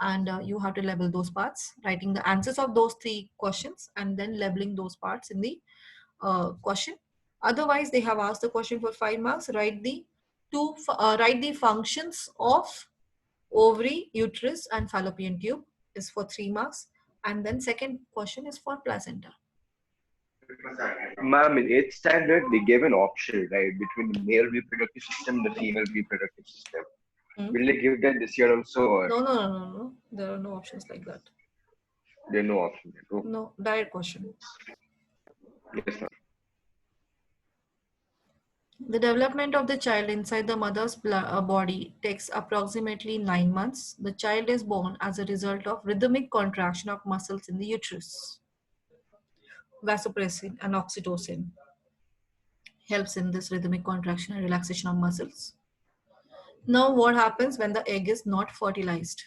and you have to label those parts, writing the answers of those 3 questions and then labeling those parts in the question. Otherwise, they have asked the question for 5 marks. Write the functions of ovary, uterus, and fallopian tube is for 3 marks, and then second question is for placenta. Ma'am, in 8th standard, they gave an option, right, between the male reproductive system and the female reproductive system. Will they give that this year also, or No. There are no options like that. there are no option? No, direct question. Yes, ma'am. The development of the child inside the mother's body takes approximately 9 months. The child is born as a result of rhythmic contraction of muscles in the uterus. Vasopressin and oxytocin helps in this rhythmic contraction and relaxation of muscles. Now, what happens when the egg is not fertilized?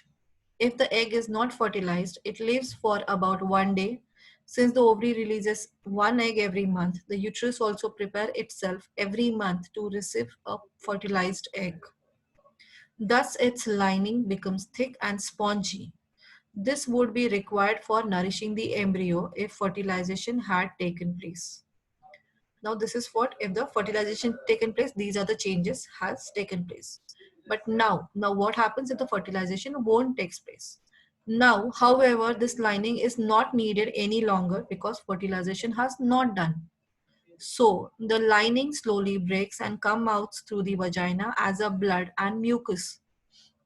If the egg is not fertilized, it lives for about 1 day. Since the ovary releases 1 egg every month, the uterus also prepares itself every month to receive a fertilized egg. Thus, its lining becomes thick and spongy. This would be required for nourishing the embryo if fertilization had taken place. Now, this is what if the fertilization taken place, these are the changes has taken place. But now what happens if the fertilization won't take place? Now, however, this lining is not needed any longer because fertilization has not done. So the lining slowly breaks and comes out through the vagina as a blood and mucus.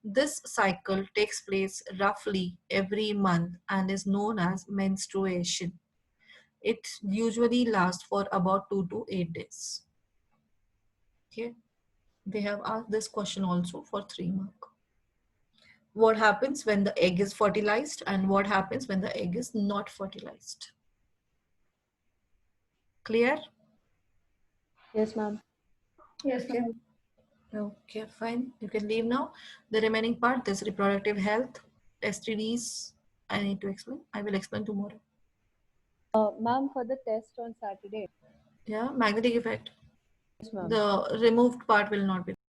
This cycle takes place roughly every month and is known as menstruation. It usually lasts for about 2 to 8 days. Okay. They have asked this question also for 3 mark. What happens when the egg is fertilized and what happens when the egg is not fertilized? Clear? Yes, ma'am. yes, Okay. Okay, fine. You can leave now. The remaining part is reproductive health, STDs, I need to explain? I will explain tomorrow. Ma'am, for the test on Saturday. Yeah, magnetic effect. Yes, ma'am. The removed part will not be